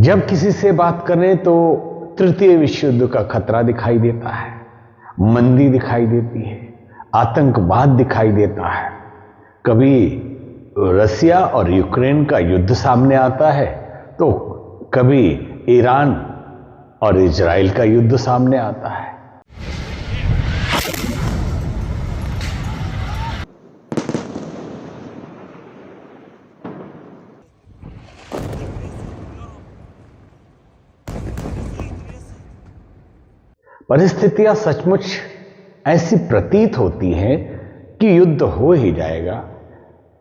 जब किसी से बात करें तो तृतीय विश्व युद्ध का खतरा दिखाई देता है, मंदी दिखाई देती है, आतंकवाद दिखाई देता है। कभी रसिया और यूक्रेन का युद्ध सामने आता है तो कभी ईरान और इजराइल का युद्ध सामने आता है। परिस्थितियां सचमुच ऐसी प्रतीत होती हैं कि युद्ध हो ही जाएगा।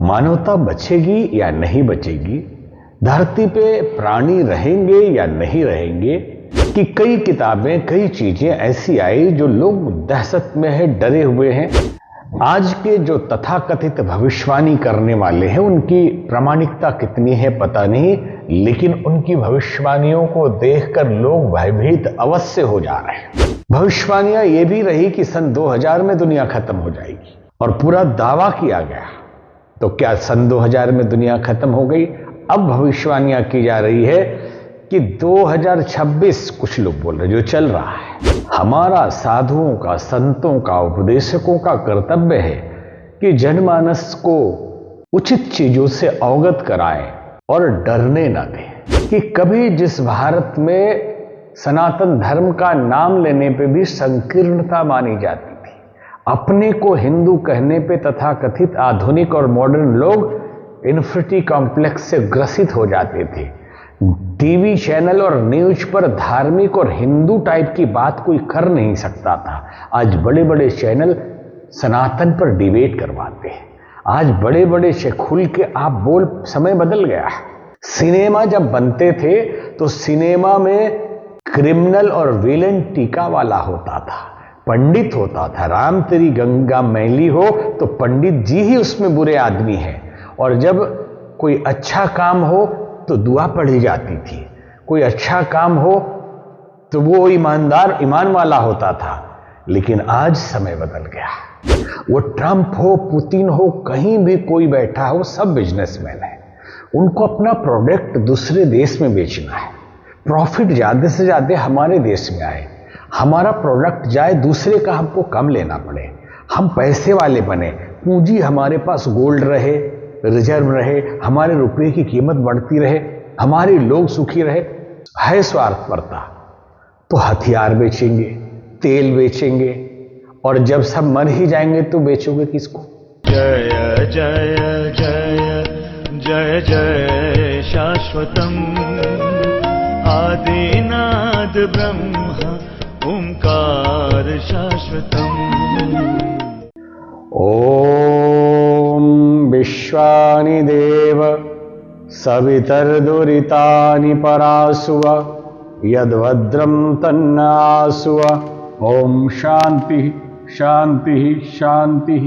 मानवता बचेगी या नहीं बचेगी, धरती पे प्राणी रहेंगे या नहीं रहेंगे, कि कई किताबें, कई चीजें ऐसी आई जो लोग दहशत में है, डरे हुए हैं। आज के जो तथाकथित भविष्यवाणी करने वाले हैं उनकी प्रामाणिकता कितनी है पता नहीं, लेकिन उनकी भविष्यवाणियों को देखकर लोग भयभीत अवश्य हो जा रहे हैं। भविष्यवाणियां ये भी रही कि सन 2000 में दुनिया खत्म हो जाएगी और पूरा दावा किया गया। तो क्या सन 2000 में दुनिया खत्म हो गई? अब भविष्यवाणियां की जा रही है कि 2026 कुछ लोग बोल रहे जो चल रहा है। हमारा साधुओं का, संतों का, उपदेशकों का कर्तव्य है कि जनमानस को उचित चीजों से अवगत कराएं और डरने न दें। कि कभी जिस भारत में सनातन धर्म का नाम लेने पे भी संकीर्णता मानी जाती थी, अपने को हिंदू कहने पे तथाकथित आधुनिक और मॉडर्न लोग इन्फिनिटी कॉम्प्लेक्स से ग्रसित हो जाते थे। टीवी चैनल और न्यूज पर धार्मिक और हिंदू टाइप की बात कोई कर नहीं सकता था। आज बड़े बड़े चैनल सनातन पर डिबेट करवाते हैं। आज बड़े बड़े से खुल के आप बोल, समय बदल गया। सिनेमा जब बनते थे तो सिनेमा में क्रिमिनल और विलेन टीका वाला होता था, पंडित होता था। राम तेरी गंगा मैली हो तो पंडित जी ही उसमें बुरे आदमी हैं। और जब कोई अच्छा काम हो तो दुआ पढ़ी जाती थी, कोई अच्छा काम हो तो वो ईमानदार, ईमान वाला होता था। लेकिन आज समय बदल गया। वो ट्रंप हो, पुतिन हो, कहीं भी कोई बैठा हो, सब बिजनेसमैन है। उनको अपना प्रोडक्ट दूसरे देश में बेचना है, प्रॉफिट ज्यादा से ज्यादा हमारे देश में आए, हमारा प्रोडक्ट जाए, दूसरे का हमको कम लेना पड़े, हम पैसे वाले बने, पूंजी हमारे पास गोल्ड रहे, रिजर्व रहे, हमारे रुपये की कीमत बढ़ती रहे, हमारे लोग सुखी रहे। है स्वार्थपरता तो हथियार बेचेंगे, तेल बेचेंगे, और जब सब मर ही जाएंगे तो बेचोगे किसको? जय जय जय जय जय शाश्वतम आदिनाद ब्रह्म ओंकार शाश्वतम। ओम विश्वानि देव सवितर्दुरितानि परासुव यद्भद्रं तन्नासुव। ओम शांति शांति शांति।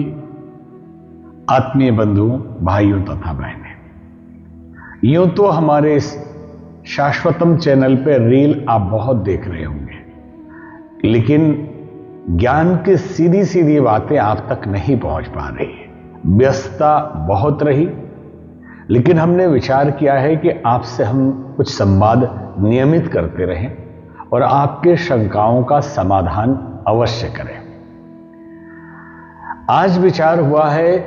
आत्मीय बंधुओं, भाइयों तथा बहनें, यूं तो हमारे शाश्वतम चैनल पे रील आप बहुत देख रहे होंगे, लेकिन ज्ञान की सीधी सीधी बातें आप तक नहीं पहुंच पा रही। व्यस्तता बहुत रही, लेकिन हमने विचार किया है कि आपसे हम कुछ संवाद नियमित करते रहें और आपके शंकाओं का समाधान अवश्य करें। आज विचार हुआ है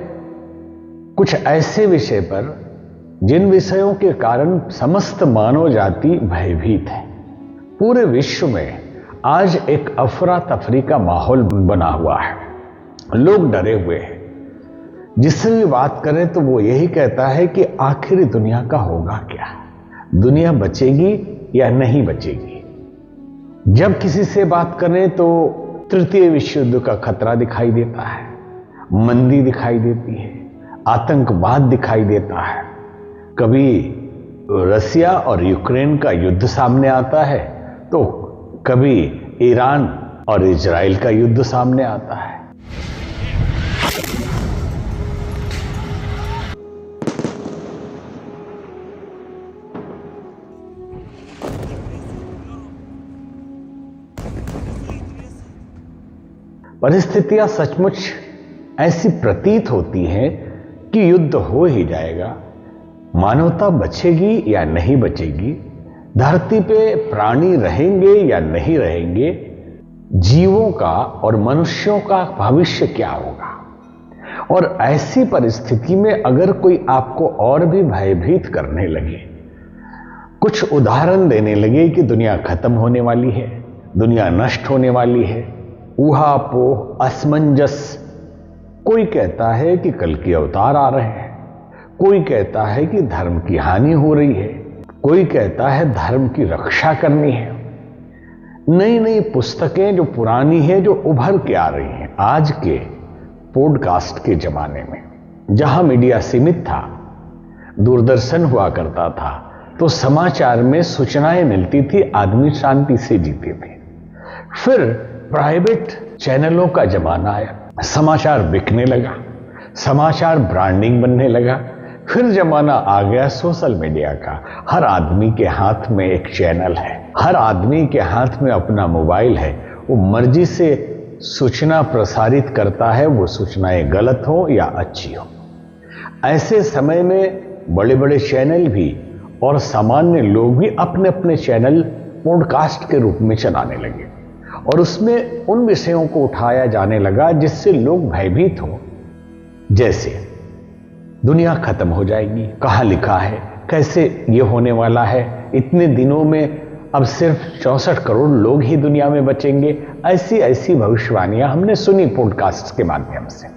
कुछ ऐसे विषय पर जिन विषयों के कारण समस्त मानव जाति भयभीत है। पूरे विश्व में आज एक अफरा तफरी का माहौल बना हुआ है, लोग डरे हुए हैं। जिससे भी बात करें तो वो यही कहता है कि आखिर दुनिया का होगा क्या, दुनिया बचेगी या नहीं बचेगी। जब किसी से बात करें तो तृतीय विश्व युद्ध का खतरा दिखाई देता है, मंदी दिखाई देती है, आतंकवाद दिखाई देता है। कभी रसिया और यूक्रेन का युद्ध सामने आता है तो कभी ईरान और इजराइल का युद्ध सामने आता है। परिस्थितियां सचमुच ऐसी प्रतीत होती हैं कि युद्ध हो ही जाएगा। मानवता बचेगी या नहीं बचेगी, धरती पे प्राणी रहेंगे या नहीं रहेंगे, जीवों का और मनुष्यों का भविष्य क्या होगा। और ऐसी परिस्थिति में अगर कोई आपको और भी भयभीत करने लगे, कुछ उदाहरण देने लगे कि दुनिया खत्म होने वाली है, दुनिया नष्ट होने वाली है, ऊहापोह, असमंजस, कोई कहता है कि कल के अवतार आ रहे हैं, कोई कहता है कि धर्म की हानि हो रही है, कोई कहता है धर्म की रक्षा करनी है। नई नई पुस्तकें जो पुरानी है, जो उभर के आ रही हैं आज के पॉडकास्ट के जमाने में, जहां मीडिया सीमित था, दूरदर्शन हुआ करता था, तो समाचार में सूचनाएं मिलती थी, आदमी शांति से जीते थे। फिर प्राइवेट चैनलों का जमाना आया, समाचार बिकने लगा, समाचार ब्रांडिंग बनने लगा। फिर जमाना आ गया सोशल मीडिया का, हर आदमी के हाथ में एक चैनल है, हर आदमी के हाथ में अपना मोबाइल है, वो मर्जी से सूचना प्रसारित करता है, वो सूचनाएं गलत हो या अच्छी हो। ऐसे समय में बड़े बड़े चैनल भी और सामान्य लोग भी अपने अपने चैनल पॉडकास्ट के रूप में चलाने लगे और उसमें उन विषयों को उठाया जाने लगा जिससे लोग भयभीत हो। जैसे दुनिया खत्म हो जाएगी, कहां लिखा है, कैसे ये होने वाला है, इतने दिनों में अब सिर्फ 64 करोड़ लोग ही दुनिया में बचेंगे। ऐसी ऐसी भविष्यवाणियां हमने सुनी पॉडकास्ट के माध्यम से।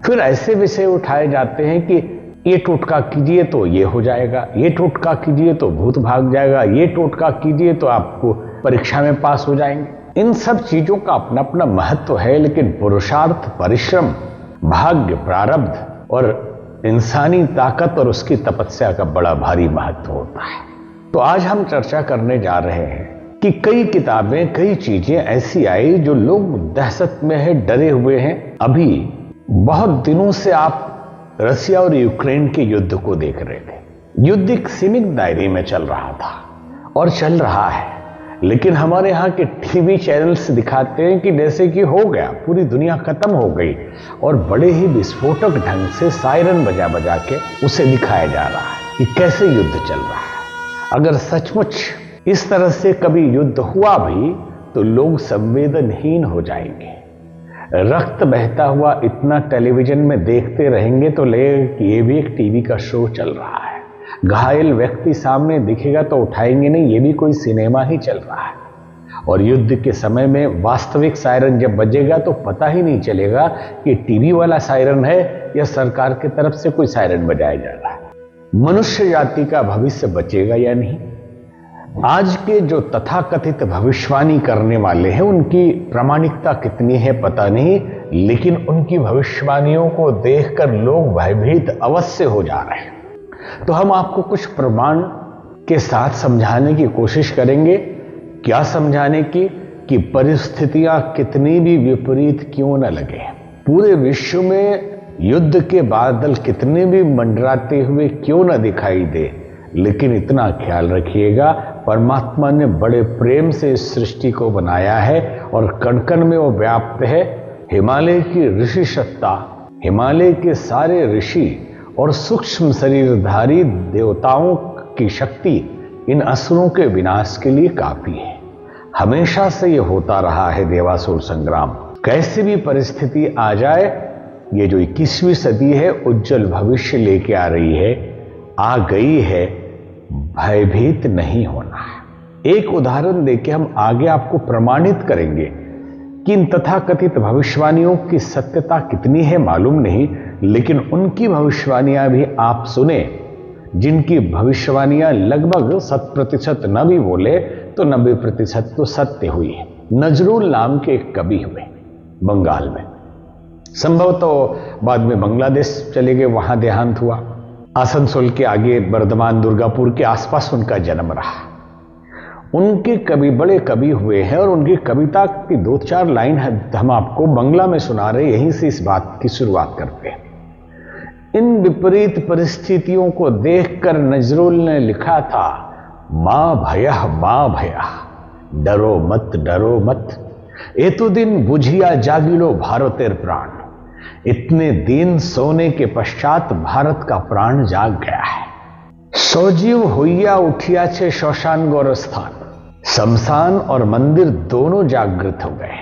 फिर ऐसे विषय उठाए जाते हैं कि ये टोटका कीजिए तो ये हो जाएगा, ये टोटका कीजिए तो भूत भाग जाएगा, ये टोटका कीजिए तो आपको परीक्षा में पास हो जाएंगे। इन सब चीजों का अपना अपना महत्व है, लेकिन पुरुषार्थ, परिश्रम, भाग्य, प्रारब्ध और इंसानी ताकत और उसकी तपस्या का बड़ा भारी महत्व होता है। तो आज हम चर्चा करने जा रहे हैं कि कई किताबें, कई चीजें ऐसी आई जो लोग दहशत में है, डरे हुए हैं। अभी बहुत दिनों से आप रसिया और यूक्रेन के युद्ध को देख रहे थे। युद्ध एक सीमित दायरे में चल रहा था और चल रहा है, लेकिन हमारे यहाँ के टीवी चैनल्स दिखाते हैं कि जैसे कि हो गया, पूरी दुनिया खत्म हो गई, और बड़े ही विस्फोटक ढंग से सायरन बजा बजा के उसे दिखाया जा रहा है कि कैसे युद्ध चल रहा है। अगर सचमुच इस तरह से कभी युद्ध हुआ भी तो लोग संवेदनहीन हो जाएंगे। रक्त बहता हुआ इतना टेलीविजन में देखते रहेंगे तो लगेगा कि ये भी एक टीवी का शो चल रहा है। घायल व्यक्ति सामने दिखेगा तो उठाएंगे नहीं, ये भी कोई सिनेमा ही चल रहा है। और युद्ध के समय में वास्तविक सायरन जब बजेगा तो पता ही नहीं चलेगा कि टीवी वाला सायरन है या सरकार की तरफ से कोई सायरन बजाया जा रहा है। मनुष्य जाति का भविष्य बचेगा या नहीं। आज के जो तथाकथित भविष्यवाणी करने वाले हैं उनकी प्रामाणिकता कितनी है पता नहीं, लेकिन उनकी भविष्यवाणियों को देखकर लोग भयभीत अवश्य हो जा रहे हैं। तो हम आपको कुछ प्रमाण के साथ समझाने की कोशिश करेंगे। क्या समझाने की? कि परिस्थितियां कितनी भी विपरीत क्यों न लगे, पूरे विश्व में युद्ध के बादल कितने भी मंडराते हुए क्यों न दिखाई दे, लेकिन इतना ख्याल रखिएगा, परमात्मा ने बड़े प्रेम से इस सृष्टि को बनाया है और कण कण में वो व्याप्त है। हिमालय की ऋषि सत्ता, हिमालय के सारे ऋषि और सूक्ष्म शरीरधारी देवताओं की शक्ति इन असुरों के विनाश के लिए काफी है। हमेशा से ये होता रहा है देवासुर संग्राम। कैसी भी परिस्थिति आ जाए, ये जो 21वीं सदी है उज्जवल भविष्य लेके आ रही है, आ गई है, भयभीत नहीं होना है। एक उदाहरण देके हम आगे आपको प्रमाणित करेंगे कि इन तथाकथित भविष्यवाणियों की सत्यता कितनी है मालूम नहीं, लेकिन उनकी भविष्यवाणियां भी आप सुने, जिनकी भविष्यवाणियां लगभग 100% न भी बोले तो 90% तो सत्य हुई है। नजरुल नाम के एक कवि हुए बंगाल में, संभवतः बाद में बांग्लादेश चले गए, वहां देहांत हुआ। आसनसोल के आगे बर्धमान, दुर्गापुर के आसपास उनका जन्म रहा। उनके कवि बड़े कवि हुए हैं और उनकी कविता की 2-4 लाइन हम आपको बंगला में सुना रहे, यहीं से इस बात की शुरुआत करते हैं। इन विपरीत परिस्थितियों को देखकर नजरुल ने लिखा था, मां भया, डरो मत, ए तो दिन बुझिया जागिलो भारतेर प्राण। इतने दिन सोने के पश्चात भारत का प्राण जाग गया है। सौजीव होइया उठिया छे शौशान गौरस्थान। शमशान और मंदिर दोनों जागृत हो गए।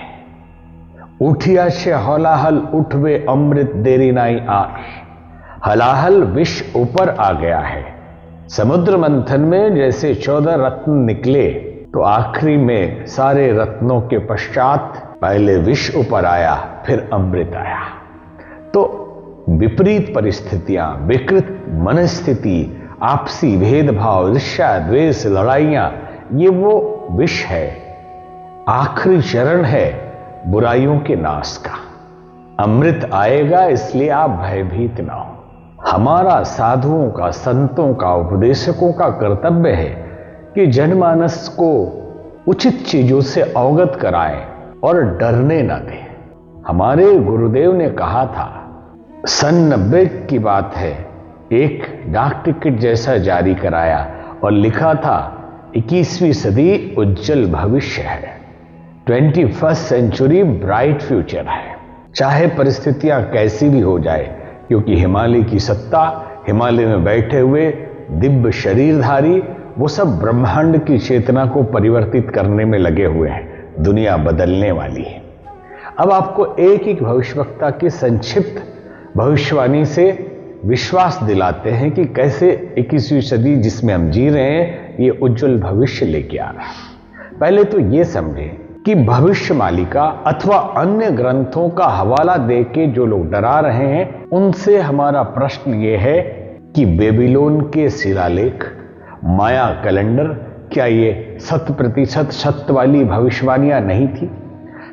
उठिया छे हलाहल उठवे अमृत देरी नाई आर। हलाहल विष ऊपर आ गया है। समुद्र मंथन में जैसे 14 रत्न निकले तो आखिरी में सारे रत्नों के पश्चात पहले विष ऊपर आया, फिर अमृत आया। तो विपरीत परिस्थितियां, विकृत मनस्थिति, आपसी भेदभाव, ईर्ष्या, द्वेष, लड़ाइयां, ये वो विष है, आखिरी चरण है बुराइयों के नाश का। अमृत आएगा, इसलिए आप भयभीत ना हो। हमारा साधुओं का, संतों का, उपदेशकों का कर्तव्य है कि जनमानस को उचित चीजों से अवगत कराएं और डरने न दें। हमारे गुरुदेव ने कहा था, सन 90 की बात है, एक डाक टिकट जैसा जारी कराया और लिखा था 21वीं सदी उज्जवल भविष्य है, 21st सेंचुरी ब्राइट फ्यूचर है। चाहे परिस्थितियां कैसी भी हो जाए, क्योंकि हिमालय की सत्ता, हिमालय में बैठे हुए दिव्य शरीरधारी, वो सब ब्रह्मांड की चेतना को परिवर्तित करने में लगे हुए हैं। दुनिया बदलने वाली है। अब आपको एक एक भविष्यवक्ता की संक्षिप्त भविष्यवाणी से विश्वास दिलाते हैं कि कैसे 21वीं सदी जिसमें हम जी रहे हैं, ये उज्जवल भविष्य लेके आ रहा है। पहले तो ये समझें कि भविष्य मालिका अथवा अन्य ग्रंथों का हवाला देके जो लोग डरा रहे हैं, उनसे हमारा प्रश्न ये है कि बेबीलोन के शिलालेख, माया कैलेंडर, क्या ये 100% सत्य वाली भविष्यवाणियां नहीं थी?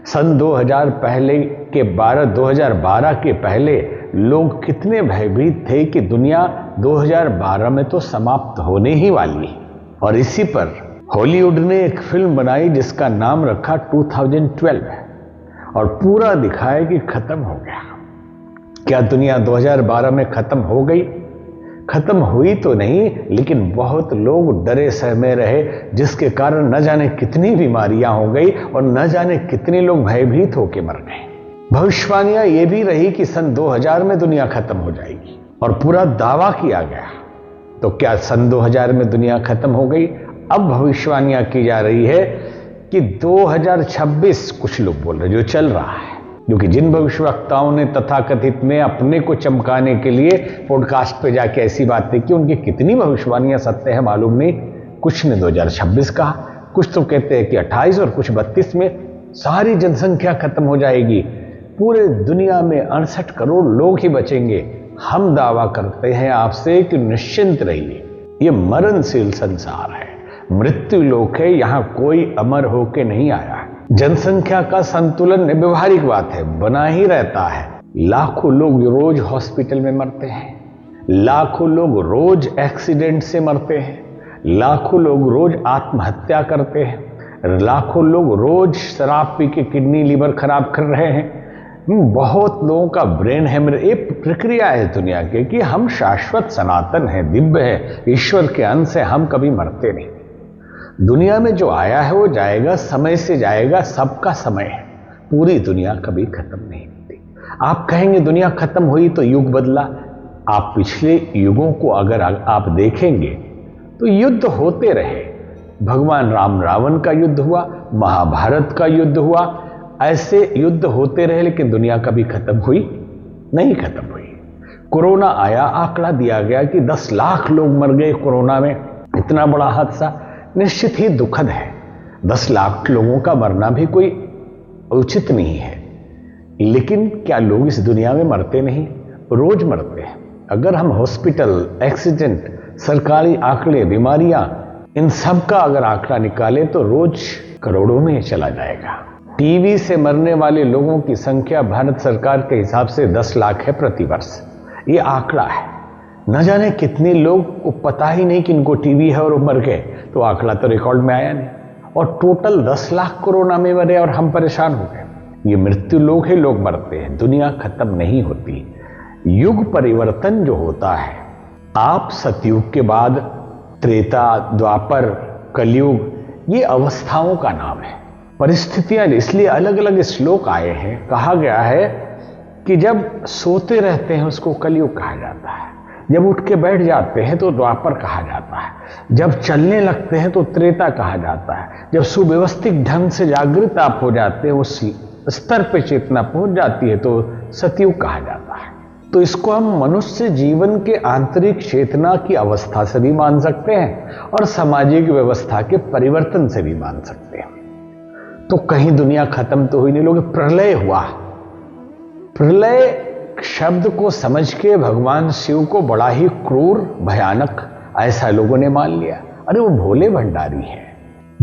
सन 2012 के पहले लोग कितने भयभीत थे कि दुनिया 2012 में तो समाप्त होने ही वाली है। और इसी पर हॉलीवुड ने एक फिल्म बनाई जिसका नाम रखा 2012 और पूरा दिखाया कि खत्म हो गया। क्या दुनिया 2012 में खत्म हो गई? खत्म हुई तो नहीं, लेकिन बहुत लोग डरे सहमे रहे, जिसके कारण न जाने कितनी बीमारियां हो गई और न जाने कितने लोग भयभीत होकर मर गए। भविष्यवाणियां ये भी रही कि सन 2000 में दुनिया खत्म हो जाएगी और पूरा दावा किया गया। तो क्या सन 2000 में दुनिया खत्म हो गई? अब भविष्यवाणियां की जा रही है कि 2026 कुछ लोग बोल रहे, जो चल रहा है, क्योंकि जिन भविष्यवक्ताओं ने तथाकथित में अपने को चमकाने के लिए पॉडकास्ट पे जाके ऐसी बातें की, उनकी कितनी भविष्यवाणियां सत्य है मालूम नहीं। कुछ ने 2026 कहा, कुछ तो कहते हैं कि 28 और कुछ 32 में सारी जनसंख्या खत्म हो जाएगी, पूरे दुनिया में 68 करोड़ लोग ही बचेंगे। हम दावा करते हैं आपसे कि निश्चिंत रहिए, ये मरणशील संसार है, मृत्यु लोक है, यहां कोई अमर होके नहीं आया है। जनसंख्या का संतुलन व्यवहारिक बात है, बना ही रहता है। लाखों लोग रोज हॉस्पिटल में मरते हैं, लाखों लोग रोज एक्सीडेंट से मरते हैं, लाखों लोग रोज आत्महत्या करते हैं, लाखों लोग रोज शराब पी के किडनी लीवर खराब कर रहे हैं, बहुत लोगों का ब्रेन हेमरेज। ये प्रक्रिया है दुनिया के कि हम शाश्वत सनातन हैं, दिव्य है, ईश्वर के अंश है, हम कभी मरते नहीं। दुनिया में जो आया है वो जाएगा, समय से जाएगा, सबका समय है। पूरी दुनिया कभी खत्म नहीं होती। आप कहेंगे दुनिया खत्म हुई तो युग बदला। आप पिछले युगों को अगर आप देखेंगे तो युद्ध होते रहे। भगवान राम रावण का युद्ध हुआ, महाभारत का युद्ध हुआ, ऐसे युद्ध होते रहे, लेकिन दुनिया कभी खत्म हुई नहीं, खत्म हुई। कोरोना आया, आंकड़ा दिया गया कि 10 लाख लोग मर गए कोरोना में। इतना बड़ा हादसा निश्चित ही दुखद है। 10 लाख लोगों का मरना भी कोई उचित नहीं है, लेकिन क्या लोग इस दुनिया में मरते नहीं? रोज मरते हैं। अगर हम हॉस्पिटल, एक्सीडेंट, सरकारी आंकड़े, बीमारियां, इन सब का अगर आंकड़ा निकालें तो रोज करोड़ों में चला जाएगा। टीबी से मरने वाले लोगों की संख्या भारत सरकार के हिसाब से 10 लाख है प्रति वर्ष। ये आंकड़ा है। न जाने कितने लोग को पता ही नहीं कि इनको टीबी है और वो मर गए, तो आंकड़ा तो रिकॉर्ड में आया नहीं। और टोटल 10 लाख कोरोना में मरे और हम परेशान हो गए। ये मृत्यु लोग है, लोग मरते हैं, दुनिया खत्म नहीं होती। युग परिवर्तन जो होता है, आप सतयुग के बाद त्रेता, द्वापर, कलयुग, ये अवस्थाओं का नाम है। परिस्थितियां, इसलिए अलग अलग श्लोक आए हैं। कहा गया है कि जब सोते रहते हैं उसको कलयुग कहा जाता है, जब उठ के बैठ जाते हैं तो द्वापर कहा जाता है, जब चलने लगते हैं तो त्रेता कहा जाता है, जब सुव्यवस्थित ढंग से जागृत आप हो जाते हैं, उस स्तर पे चेतना पहुंच जाती है तो सतयुग कहा जाता है। तो इसको हम मनुष्य जीवन के आंतरिक चेतना की अवस्था से भी मान सकते हैं और सामाजिक व्यवस्था के परिवर्तन से भी मान सकते हैं। तो कहीं दुनिया खत्म तो हुई नहीं, लोग प्रलय हुआ। प्रलय शब्द को समझ के भगवान शिव को बड़ा ही क्रूर भयानक ऐसा लोगों ने मान लिया। अरे वो भोले भंडारी है।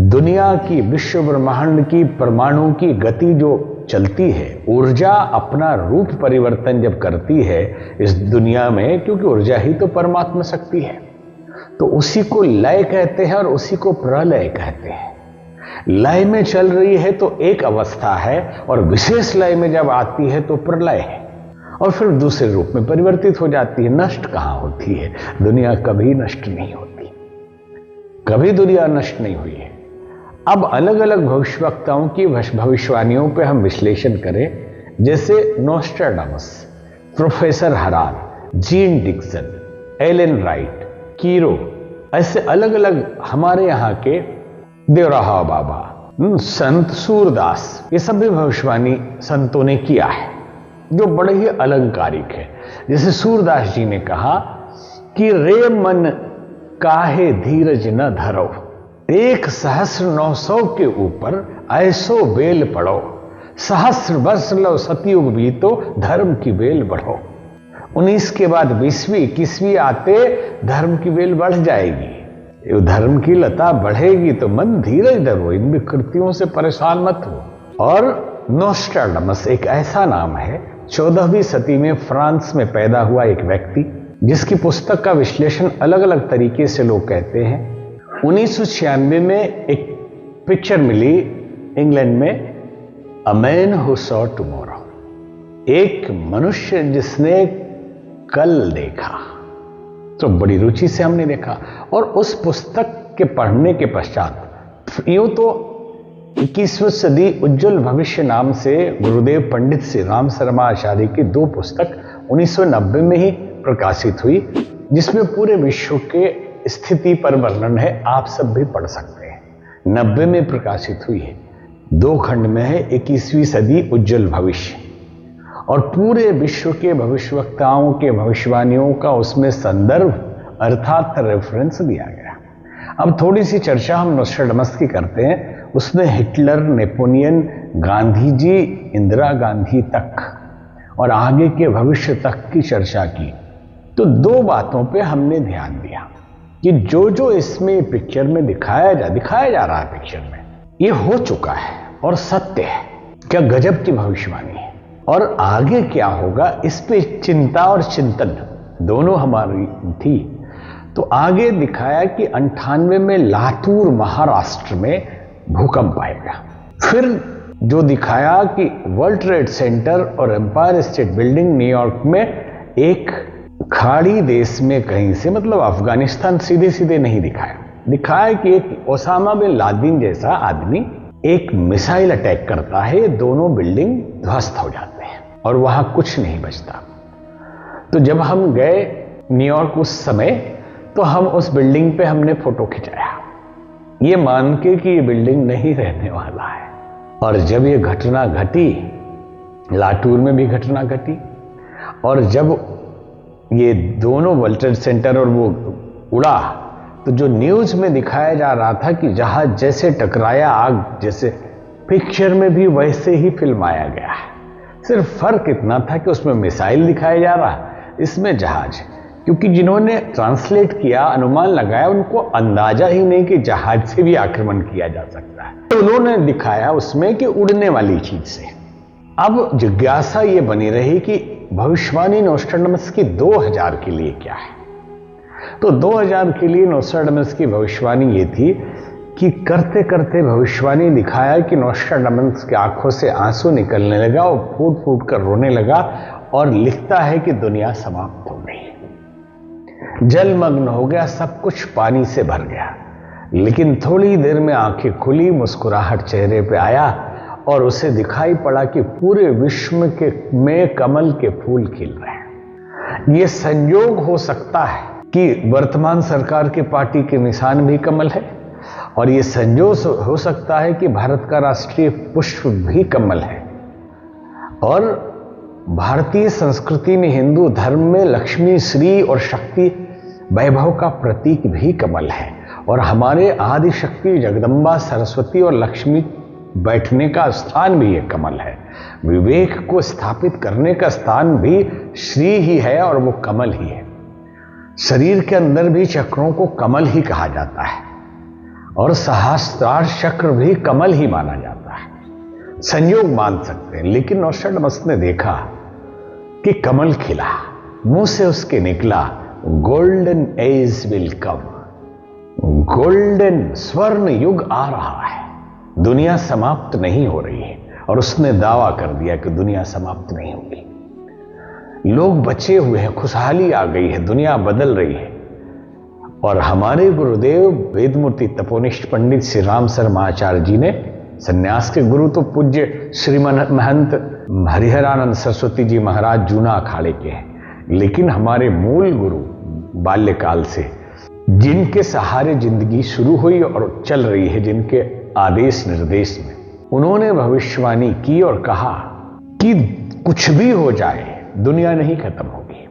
दुनिया की, विश्व ब्रह्मांड की, परमाणु की गति जो चलती है, ऊर्जा अपना रूप परिवर्तन जब करती है इस दुनिया में, क्योंकि ऊर्जा ही तो परमात्मा शक्ति है, तो उसी को लय कहते हैं और उसी को प्रलय कहते हैं। लय में चल रही है तो एक अवस्था है, और विशेष लय में जब आती है तो प्रलय है, और फिर दूसरे रूप में परिवर्तित हो जाती है। नष्ट कहां होती है? दुनिया कभी नष्ट नहीं होती, कभी दुनिया नष्ट नहीं हुई है। अब अलग अलग भविष्यवक्ताओं की भविष्यवाणियों पे हम विश्लेषण करें, जैसे Nostradamus, professor Harar, Jeane Dixon, Alan Wright, Cheiro, ऐसे अलग अलग हमारे यहाँ के देवराहा बाबा, संत सूरदास, ये सब भी भविष्यवाणी संतों ने किया है जो बड़े ही अलंकारिक है। जैसे सूरदास जी ने कहा कि रे मन काहे धीरज न धरो, 1,900 के ऊपर ऐसो बेल पड़ो, सहस्र वर्ष लो सतयुग बीतो, धर्म की बेल बढ़ो। 19 के बाद 20वीं 21वीं आते धर्म की बेल बढ़ जाएगी। धर्म की लता बढ़ेगी तो मन धीरज धरो, इन विकृतियों से परेशान मत हो। और नोस्ट्राडामस एक ऐसा नाम है, 14वीं सदी में फ्रांस में पैदा हुआ एक व्यक्ति, जिसकी पुस्तक का विश्लेषण अलग अलग तरीके से लोग कहते हैं। 1996 में एक पिक्चर मिली इंग्लैंड में, a man who saw tomorrow, एक मनुष्य जिसने कल देखा। तो बड़ी रुचि से हमने देखा, और उस पुस्तक के पढ़ने के पश्चात यूं तो 21वीं सदी उज्जवल भविष्य नाम से गुरुदेव पंडित श्री राम शर्मा आचार्य की 2 पुस्तक 1990 में ही प्रकाशित हुई, जिसमें पूरे विश्व के स्थिति पर वर्णन है। आप सब भी पढ़ सकते हैं। 90 में प्रकाशित हुई है, 2 खंड में है, 21वीं सदी उज्जवल भविष्य, और पूरे विश्व के भविष्यवक्ताओं के भविष्यवाणियों का उसमें संदर्भ अर्थात रेफरेंस दिया गया। अब थोड़ी सी चर्चा हम नोस्ट्राडामस की करते हैं। उसने हिटलर, नेपोलियन, गांधी जी, इंदिरा गांधी तक और आगे के भविष्य तक की चर्चा की। तो 2 बातों पे हमने ध्यान दिया कि जो जो इसमें पिक्चर में दिखाया जा रहा है पिक्चर में, ये हो चुका है और सत्य है। क्या गजब की भविष्यवाणी है, और आगे क्या होगा इस पे चिंता और चिंतन दोनों हमारी थी। तो आगे दिखाया कि 98 में लातूर महाराष्ट्र में भूकंप आएगा। फिर जो दिखाया कि वर्ल्ड ट्रेड सेंटर और एम्पायर स्टेट बिल्डिंग न्यूयॉर्क में एक खाड़ी देश में कहीं से, मतलब अफगानिस्तान सीधे सीधे नहीं दिखाया कि एक ओसामा बिन लादेन जैसा आदमी एक मिसाइल अटैक करता है, दोनों बिल्डिंग ध्वस्त हो जाते हैं और वहां कुछ नहीं बचता। तो जब हम गए न्यूयॉर्क उस समय, तो हम उस बिल्डिंग पे हमने फोटो खिंचाया, ये मान के कि ये बिल्डिंग नहीं रहने वाला है। और जब ये घटना घटी, लातूर में भी घटना घटी, और जब ये दोनों वर्ल्ड ट्रेड सेंटर और वो उड़ा, तो जो न्यूज में दिखाया जा रहा था कि जहाज जैसे टकराया, आग जैसे, पिक्चर में भी वैसे ही फिल्माया गया है। सिर्फ फर्क इतना था कि उसमें मिसाइल दिखाया जा रहा, इसमें जहाज। क्योंकि जिन्होंने ट्रांसलेट किया, अनुमान लगाया, उनको अंदाजा ही नहीं कि जहाज से भी आक्रमण किया जा सकता है। तो उन्होंने दिखाया उसमें कि उड़ने वाली चीज से। अब जिज्ञासा ये बनी रही कि भविष्यवाणी नोस्ट्राडामस की 2000 के लिए क्या है। तो 2000 के लिए नोस्ट्राडामस की भविष्यवाणी ये थी कि करते करते भविष्यवाणी दिखाया कि नोस्ट्राडामस की आंखों से आंसू निकलने लगा और फूट फूट कर रोने लगा, और लिखता है कि दुनिया समाप्त हो गई, जलमग्न हो गया, सब कुछ पानी से भर गया। लेकिन थोड़ी देर में आंखें खुली, मुस्कुराहट चेहरे पे आया, और उसे दिखाई पड़ा कि पूरे विश्व में कमल के फूल खिल रहे हैं। ये संयोग हो सकता है कि वर्तमान सरकार के पार्टी के निशान भी कमल है, और ये संयोग हो सकता है कि भारत का राष्ट्रीय पुष्प भी कमल है, और भारतीय संस्कृति में, हिंदू धर्म में लक्ष्मी, श्री और शक्ति वैभव का प्रतीक भी कमल है, और हमारे आदि शक्ति जगदम्बा, सरस्वती और लक्ष्मी बैठने का स्थान भी ये कमल है। विवेक को स्थापित करने का स्थान भी श्री ही है और वो कमल ही है। शरीर के अंदर भी चक्रों को कमल ही कहा जाता है, और सहस्त्रार चक्र भी कमल ही माना जाता है। संयोग मान सकते हैं, लेकिन नौशडमस ने देखा कि कमल खिला, मुंह से उसके निकला, golden age will come, golden स्वर्ण युग आ रहा है, दुनिया समाप्त नहीं हो रही है। और उसने दावा कर दिया कि दुनिया समाप्त नहीं होगी, लोग बचे हुए हैं, खुशहाली आ गई है, दुनिया बदल रही है। और हमारे गुरुदेव वेदमूर्ति तपोनिष्ठ पंडित श्री राम शर्माचार्य जी ने, सन्यास के गुरु तो पूज्य श्रीमन महंत हरिहरानंद सरस्वती जी महाराज जूना अखाड़े के हैं, लेकिन हमारे मूल गुरु बाल्यकाल से जिनके सहारे जिंदगी शुरू हुई और चल रही है, जिनके आदेश निर्देश में, उन्होंने भविष्यवाणी की और कहा कि कुछ भी हो जाए दुनिया नहीं खत्म होगी।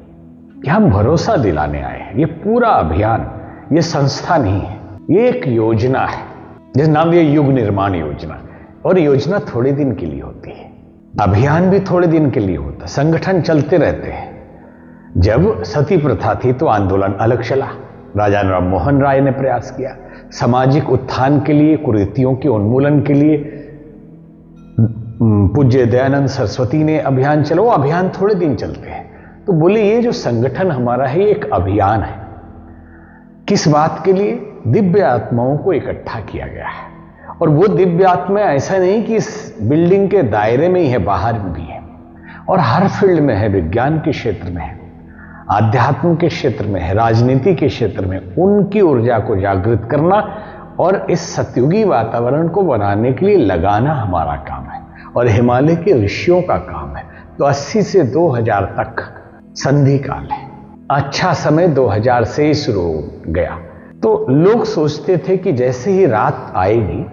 कि हम भरोसा दिलाने आए हैं। ये पूरा अभियान, ये संस्था नहीं है, ये एक योजना है, जिस नाम ये युग निर्माण योजना। और योजना थोड़े दिन के लिए होती है, अभियान भी थोड़े दिन के लिए होता है, संगठन चलते रहते हैं। जब सती प्रथा थी तो आंदोलन अलग चला, राजा राम मोहन राय ने प्रयास किया, सामाजिक उत्थान के लिए, कुरीतियों के उन्मूलन के लिए पूज्य दयानंद सरस्वती ने अभियान चलो। अभियान थोड़े दिन चलते हैं, तो बोले ये जो संगठन हमारा है ये एक अभियान है। किस बात के लिए? दिव्य आत्माओं को इकट्ठा किया गया है, और वो दिव्य आत्मा ऐसा नहीं कि इस बिल्डिंग के दायरे में ही है, बाहर भी है, और हर फील्ड में है, विज्ञान के क्षेत्र में है, आध्यात्म के क्षेत्र में है, राजनीति के क्षेत्र में। उनकी ऊर्जा को जागृत करना और इस सतयुगी वातावरण को बनाने के लिए लगाना हमारा काम है, और हिमालय के ऋषियों का काम है। तो 80 से 2000 तक संधि काल है। अच्छा समय 2000 से ही शुरू हो गया। तो लोग सोचते थे कि जैसे ही रात आएगी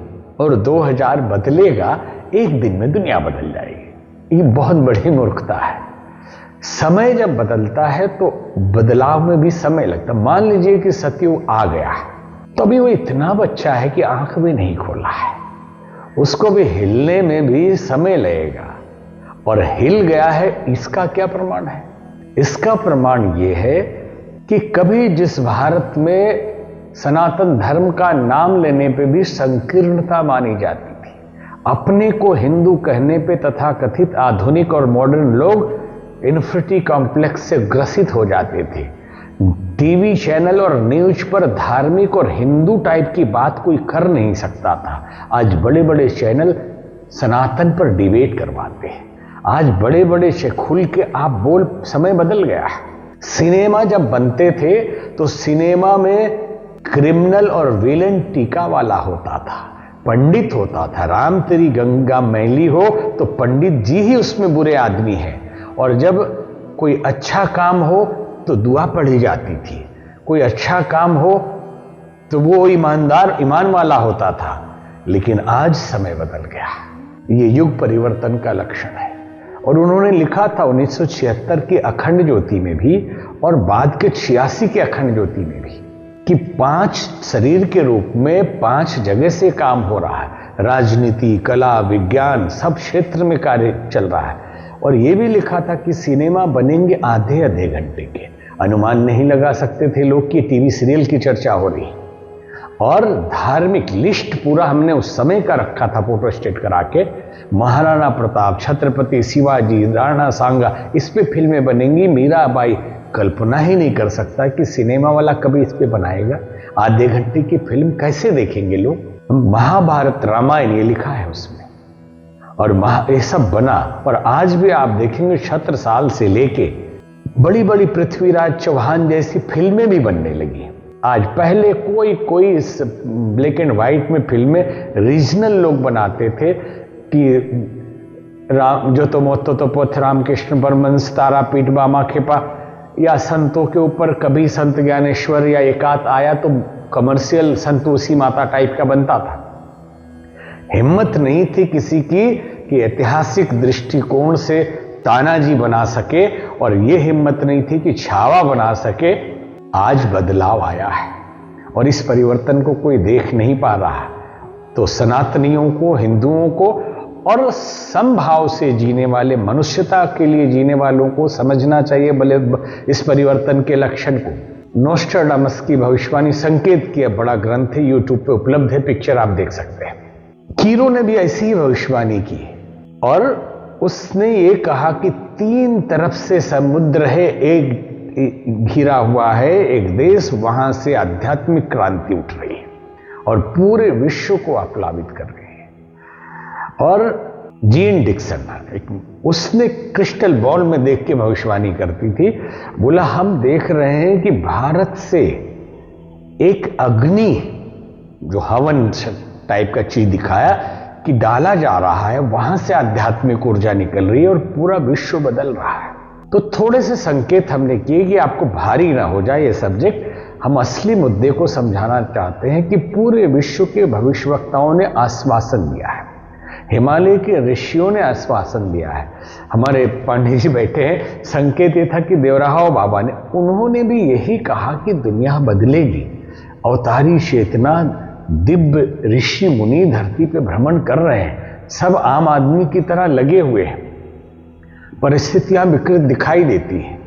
और 2000 बदलेगा, एक दिन में दुनिया बदल जाएगी। ये बहुत बड़ी मूर्खता है। समय जब बदलता है तो बदलाव में भी समय लगता। मान लीजिए कि सतयुग आ गया है, तो अभी वो इतना बच्चा है कि आंख भी नहीं खोला है, उसको भी हिलने में भी समय लगेगा, और हिल गया है, इसका क्या प्रमाण है? इसका प्रमाण यह है कि कभी जिस भारत में सनातन धर्म का नाम लेने पे भी संकीर्णता मानी जाती थी, अपने को हिंदू कहने पे तथाकथित आधुनिक और मॉडर्न लोग इन्फिनिटी कॉम्प्लेक्स से ग्रसित हो जाते थे। टीवी चैनल और न्यूज पर धार्मिक और हिंदू टाइप की बात कोई कर नहीं सकता था। आज बड़े बड़े चैनल सनातन पर डिबेट करवाते हैं। आज बड़े बड़े से खुल के आप बोल, समय बदल गया है। सिनेमा जब बनते थे तो सिनेमा में क्रिमिनल और विलेन टीका वाला होता था, पंडित होता था। राम तेरी गंगा मैली हो तो पंडित जी ही उसमें बुरे आदमी हैं, और जब कोई अच्छा काम हो तो दुआ पढ़ी जाती थी, कोई अच्छा काम हो तो वो ईमानदार, ईमान वाला होता था। लेकिन आज समय बदल गया, ये युग परिवर्तन का लक्षण है। और उन्होंने लिखा था 1976 की अखंड ज्योति में भी और बाद के 86 के अखंड ज्योति में भी कि 5 शरीर के रूप में 5 जगह से काम हो रहा है। राजनीति, कला, विज्ञान, सब क्षेत्र में कार्य चल रहा है। और ये भी लिखा था कि सिनेमा बनेंगे आधे घंटे के। अनुमान नहीं लगा सकते थे लोग कि टीवी सीरियल की चर्चा हो रही। और धार्मिक लिस्ट पूरा हमने उस समय का रखा था, फोटो स्टेट करा के। महाराणा प्रताप, छत्रपति शिवाजी, राणा सांगा, इस पे फिल्में बनेंगी। मीराबाई, कल्पना ही नहीं कर सकता कि सिनेमा वाला कभी इस पे बनाएगा। आधे घंटे की फिल्म कैसे देखेंगे लोग? महाभारत, रामायण, ये लिखा है उसमें, और ये सब बना। और आज भी आप देखेंगे छत्रसाल से लेके बड़ी बड़ी पृथ्वीराज चौहान जैसी फिल्में भी बनने लगी आज। पहले कोई इस ब्लैक एंड व्हाइट में फिल्में रीजनल लोग बनाते थे कि राम जो तो मोतो तो पोथ, रामकृष्ण परमहंस, तारापीठ, बामा खेपा, या संतों के ऊपर कभी संत ज्ञानेश्वर या एकात आया तो कमर्शियल संतोषी माता टाइप का बनता था। हिम्मत नहीं थी किसी की कि ऐतिहासिक दृष्टिकोण से तानाजी बना सके, और यह हिम्मत नहीं थी कि छावा बना सके। आज बदलाव आया है और इस परिवर्तन को कोई देख नहीं पा रहा, तो सनातनियों को, हिंदुओं को और समभाव से जीने वाले, मनुष्यता के लिए जीने वालों को समझना चाहिए भले इस परिवर्तन के लक्षण को। नोस्ट्राडामस की भविष्यवाणी संकेत किया बड़ा ग्रंथ है, यूट्यूब पे उपलब्ध है, पिक्चर आप देख सकते हैं। कीरो ने भी ऐसी ही भविष्यवाणी की और उसने ये कहा कि 3 तरफ से समुद्र है, एक घिरा हुआ है एक देश, वहां से आध्यात्मिक क्रांति उठ रही है और पूरे विश्व को आप्लावित कर रही है। और जीन डिक्सन उसने क्रिस्टल बॉल में देख के भविष्यवाणी करती थी, बोला हम देख रहे हैं कि भारत से एक अग्नि जो हवन टाइप का चीज दिखाया कि डाला जा रहा है, वहां से आध्यात्मिक ऊर्जा निकल रही है और पूरा विश्व बदल रहा है। तो थोड़े से संकेत हमने किए कि आपको भारी ना हो जाए ये सब्जेक्ट। हम असली मुद्दे को समझाना चाहते हैं कि पूरे विश्व के भविष्यवक्ताओं ने आश्वासन दिया है, हिमालय के ऋषियों ने आश्वासन दिया है, हमारे पंडित जी बैठे हैं। संकेत ये था कि देवराव बाबा ने, उन्होंने भी यही कहा कि दुनिया बदलेगी, अवतारी चेतना, दिव्य ऋषि मुनि धरती पे भ्रमण कर रहे हैं, सब आम आदमी की तरह लगे हुए हैं, परिस्थितियां विकृत दिखाई देती हैं,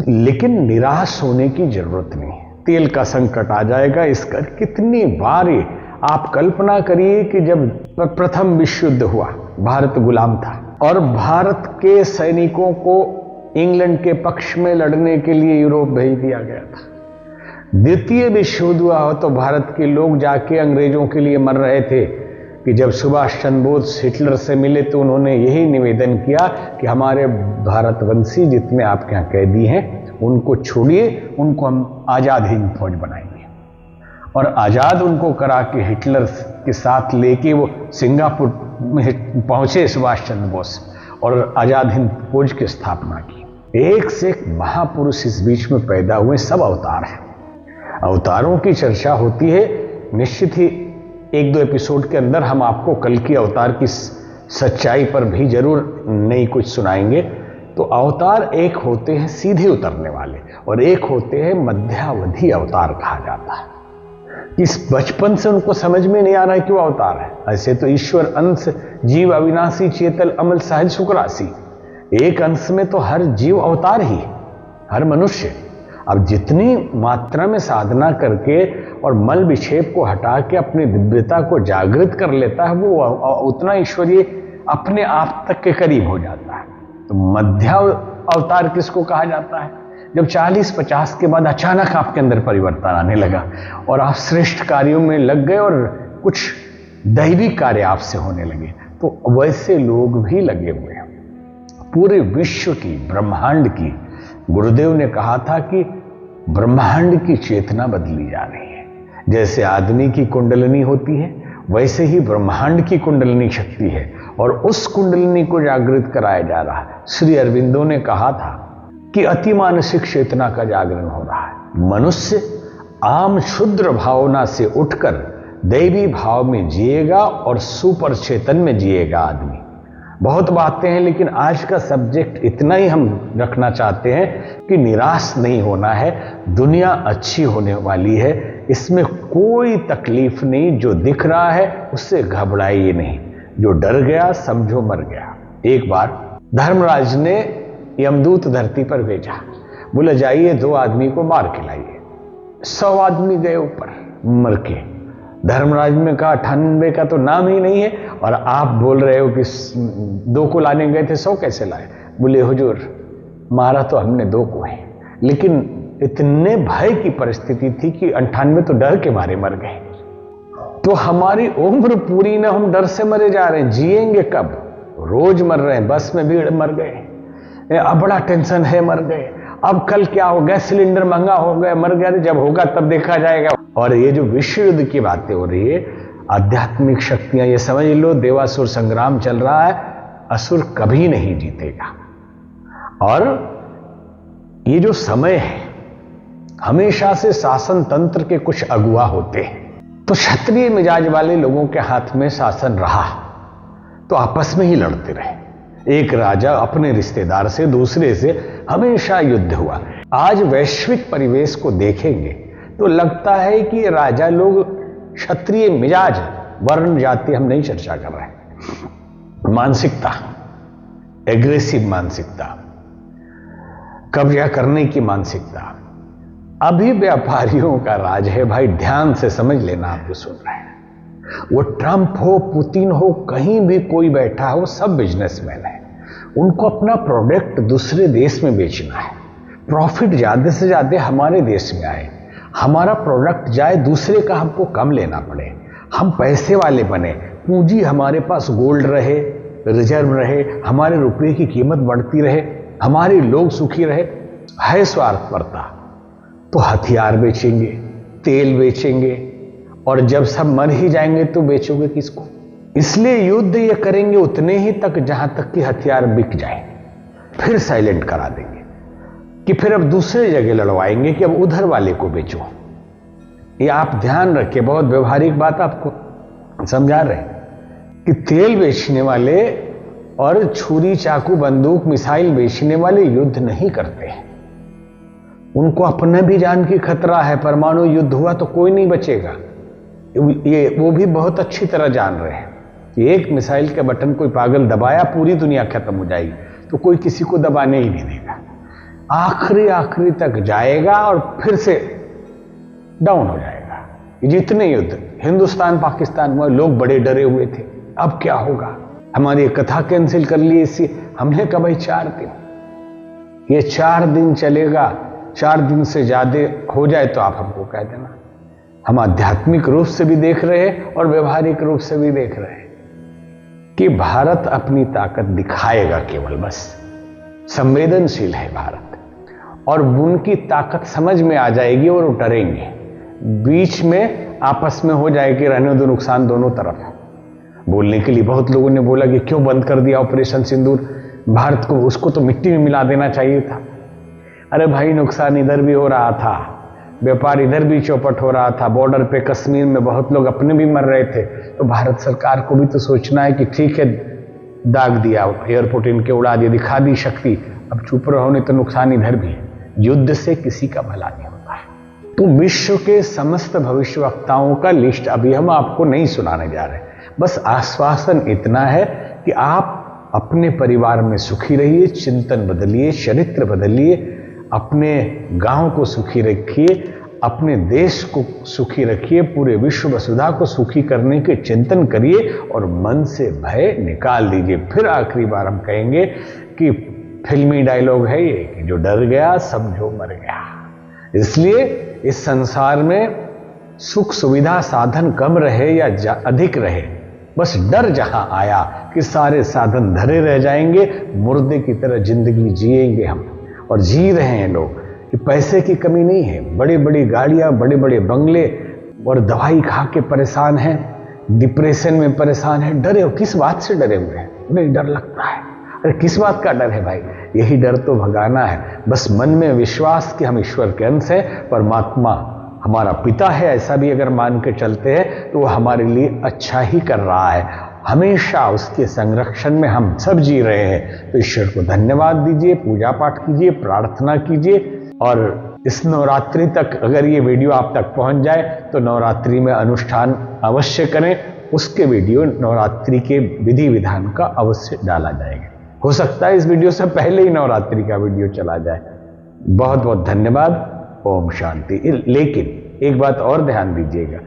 लेकिन निराश होने की जरूरत नहीं है। तेल का संकट आ जाएगा, इसका कितनी बार आप कल्पना करिए कि जब प्रथम विश्व युद्ध हुआ, भारत गुलाम था और भारत के सैनिकों को इंग्लैंड के पक्ष में लड़ने के लिए यूरोप भेज दिया गया था। द्वितीय विश्व युद्ध हुआ हो तो भारत के लोग जाके अंग्रेजों के लिए मर रहे थे कि जब सुभाष चंद्र बोस हिटलर से मिले तो उन्होंने यही निवेदन किया कि हमारे भारतवंशी जितने आपके यहाँ कैदी हैं उनको छोड़िए, उनको हम आज़ाद हिंद फौज बनाएंगे। और आज़ाद उनको करा के हिटलर के साथ लेके वो सिंगापुर में पहुंचे सुभाष चंद्र बोस और आज़ाद हिंद फौज की स्थापना की। एक से एक महापुरुष इस बीच में पैदा हुए, सब अवतार हैं। अवतारों की चर्चा होती है, निश्चित ही 1-2 एपिसोड के अंदर हम आपको कल की अवतार की सच्चाई पर भी जरूर नई कुछ सुनाएंगे। तो अवतार एक होते हैं सीधे उतरने वाले और एक होते हैं मध्यावधि अवतार कहा जाता है। इस बचपन से उनको समझ में नहीं आ रहा है क्यों अवतार है। ऐसे तो ईश्वर अंश, जीव अविनाशी, चेतल, अमल, सहज, सुखराशि, एक अंश में तो हर जीव अवतार ही, हर मनुष्य। अब जितनी मात्रा में साधना करके और मल विक्षेप को हटा के अपनी दिव्यता को जागृत कर लेता है, वो उतना ईश्वरीय अपने आप तक के करीब हो जाता है। तो मध्या अवतार किसको कहा जाता है? जब 40-50 के बाद अचानक आपके अंदर परिवर्तन आने लगा और आप श्रेष्ठ कार्यों में लग गए और कुछ दैवी कार्य आपसे होने लगे, तो वैसे लोग भी लगे हुए हैं। पूरे विश्व की, ब्रह्मांड की, गुरुदेव ने कहा था कि ब्रह्मांड की चेतना बदली जा रही है। जैसे आदमी की कुंडलिनी होती है, वैसे ही ब्रह्मांड की कुंडलिनी शक्ति है और उस कुंडलिनी को जागृत कराया जा रहा है। श्री अरविंदो ने कहा था कि अति मानसिक चेतना का जागरण हो रहा है। मनुष्य आम क्षुद्र भावना से उठकर दैवी भाव में जिएगा और सुपर चेतन में जिएगा आदमी। बहुत बातें हैं, लेकिन आज का सब्जेक्ट इतना ही हम रखना चाहते हैं कि निराश नहीं होना है। दुनिया अच्छी होने वाली है, इसमें कोई तकलीफ नहीं। जो दिख रहा है उससे घबराइए नहीं, जो डर गया समझो मर गया। एक बार धर्मराज ने यमदूत धरती पर भेजा, बोला जाइए 2 आदमी को मार के लाइए। 100 आदमी गए ऊपर मर के। धर्मराज ने कहा 98 का तो नाम ही नहीं है और आप बोल रहे हो कि 2 को लाने गए थे, 100 कैसे लाए? बोले हुजूर मारा तो हमने 2 को है, लेकिन इतने भय की परिस्थिति थी कि 98 तो डर के मारे मर गए। तो हमारी उम्र पूरी ना, हम डर से मरे जा रहे हैं, जिएंगे कब? रोज मर रहे हैं, बस में भीड़ मर गए, अब बड़ा टेंशन है मर गए, अब कल क्या हो, गैस सिलेंडर महंगा हो गया, मर गया, जब होगा तब देखा जाएगा। और ये जो विश्व युद्ध की बातें हो रही है, आध्यात्मिक शक्तियां, ये समझ लो देवासुर संग्राम चल रहा है, असुर कभी नहीं जीतेगा। और ये जो समय है, हमेशा से शासन तंत्र के कुछ अगुवा होते हैं, तो क्षत्रिय मिजाज वाले लोगों के हाथ में शासन रहा तो आपस में ही लड़ते रहे। एक राजा अपने रिश्तेदार से, दूसरे से हमेशा युद्ध हुआ। आज वैश्विक परिवेश को देखेंगे तो लगता है कि राजा लोग क्षत्रिय मिजाज, वर्ण जाति हम नहीं चर्चा कर रहे हैं, मानसिकता, एग्रेसिव मानसिकता, कब्जा करने की मानसिकता अभी व्यापारियों का राज है भाई। ध्यान से समझ लेना, आप जो सुन रहे हैं, वो ट्रंप हो, पुतिन हो, कहीं भी कोई बैठा हो, सब बिजनेसमैन है। उनको अपना प्रोडक्ट दूसरे देश में बेचना है, प्रॉफिट ज्यादा से ज्यादा हमारे देश में आए, हमारा प्रोडक्ट जाए, दूसरे का हमको कम लेना पड़े, हम पैसे वाले बने, पूंजी हमारे पास गोल्ड रहे, रिजर्व रहे, हमारे रुपये की कीमत बढ़ती रहे, हमारे लोग सुखी रहे। है स्वार्थपरता तो हथियार बेचेंगे, तेल बेचेंगे, और जब सब मर ही जाएंगे तो बेचोगे किसको? इसलिए युद्ध ये करेंगे उतने ही तक जहां तक कि हथियार बिक जाए, फिर साइलेंट करा देंगे कि फिर अब दूसरे जगह लड़वाएंगे कि अब उधर वाले को बेचो। ये आप ध्यान रखिए, बहुत व्यवहारिक बात आपको समझा रहे हैं कि तेल बेचने वाले और छुरी चाकू बंदूक मिसाइल बेचने वाले युद्ध नहीं करते हैं। उनको अपने भी जान की खतरा है, परमाणु युद्ध हुआ तो कोई नहीं बचेगा। ये वो भी बहुत अच्छी तरह जान रहे हैं कि एक मिसाइल का बटन कोई पागल दबाया, पूरी दुनिया खत्म हो जाएगी, तो कोई किसी को दबाने ही नहीं देगा, आखिरी तक जाएगा और फिर से डाउन हो जाएगा। जितने युद्ध हिंदुस्तान पाकिस्तान में लोग बड़े डरे हुए थे, अब क्या होगा, हमारी कथा कैंसिल कर ली इसी, हमने कहा भाई 4 दिन, ये 4 दिन चलेगा, 4 दिन से ज्यादा हो जाए तो आप हमको कह देना। हम आध्यात्मिक रूप से भी देख रहे हैं और व्यवहारिक रूप से भी देख रहे हैं कि भारत अपनी ताकत दिखाएगा केवल, बस संवेदनशील है भारत, और उनकी ताकत समझ में आ जाएगी और वो डरेंगे। बीच में आपस में हो जाएगी, रहने दो, नुकसान दोनों तरफ है। बोलने के लिए बहुत लोगों ने बोला कि क्यों बंद कर दिया ऑपरेशन सिंदूर, भारत को, उसको तो मिट्टी में मिला देना चाहिए था। अरे भाई, नुकसान इधर भी हो रहा था, व्यापार इधर भी चौपट हो रहा था, बॉर्डर पे कश्मीर में बहुत लोग अपने भी मर रहे थे, तो भारत सरकार को भी तो सोचना है कि ठीक है, दाग दिया, एयरपोर्ट इनके उड़ा दिया, दिखा दी शक्ति, अब चुप रहो, नहीं तो नुकसान इधर भी है। युद्ध से किसी का भला नहीं होता है। तो विश्व के समस्त भविष्यवक्ताओं का लिस्ट अभी हम आपको नहीं सुनाने जा रहे, बस आश्वासन इतना है कि आप अपने परिवार में सुखी रहिए, चिंतन बदलिए, चरित्र बदलिए, अपने गांव को सुखी रखिए, अपने देश को सुखी रखिए, पूरे विश्व वसुधा को सुखी करने के चिंतन करिए और मन से भय निकाल दीजिए। फिर आखिरी बार हम कहेंगे कि फिल्मी डायलॉग है ये कि जो डर गया समझो मर गया। इसलिए इस संसार में सुख सुविधा साधन कम रहे या अधिक रहे, बस डर जहां आया कि सारे साधन धरे रह जाएंगे, मुर्दे की तरह जिंदगी जिएंगे हम, और जी रहे हैं लोग कि पैसे की कमी नहीं है, बड़ी बड़ी गाड़ियां, बड़े बड़े बंगले, और दवाई खा के परेशान हैं, डिप्रेशन में परेशान हैं। डरे हो, किस बात से डरे हुए हैं? उन्हें डर लगता है। अरे किस बात का डर है भाई? यही डर तो भगाना है, बस मन में विश्वास कि हम ईश्वर के अंश हैं, परमात्मा हमारा पिता है, ऐसा भी अगर मान के चलते हैं तो वो हमारे लिए अच्छा ही कर रहा है, हमेशा उसके संरक्षण में हम सब जी रहे हैं। तो ईश्वर को धन्यवाद दीजिए, पूजा पाठ कीजिए, प्रार्थना कीजिए, और इस नवरात्रि तक अगर ये वीडियो आप तक पहुंच जाए तो नवरात्रि में अनुष्ठान अवश्य करें, उसके वीडियो नवरात्रि के विधि विधान का अवश्य डाला जाएगा। हो सकता है इस वीडियो से पहले ही नवरात्रि का वीडियो चला जाए। बहुत बहुत धन्यवाद, ओम शांति। लेकिन एक बात और ध्यान दीजिएगा,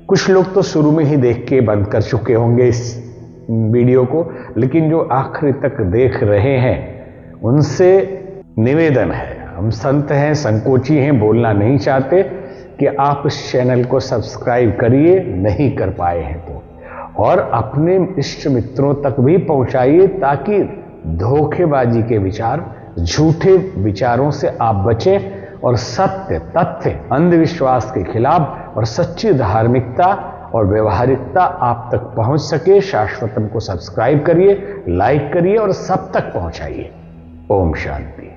कुछ लोग तो शुरू में ही देख के बंद कर चुके होंगे इस वीडियो को, लेकिन जो आखिरी तक देख रहे हैं उनसे निवेदन है, हम संत हैं, संकोची हैं, बोलना नहीं चाहते, कि आप इस चैनल को सब्सक्राइब करिए, नहीं कर पाए हैं तो, और अपने इष्ट मित्रों तक भी पहुंचाइए, ताकि धोखेबाजी के विचार, झूठे विचारों से आप बचें और सत्य, तथ्य, अंधविश्वास के खिलाफ और सच्ची धार्मिकता और व्यवहारिकता आप तक पहुंच सके। शाश्वतम को सब्सक्राइब करिए, लाइक करिए और सब तक पहुंचाइए। ओम शांति।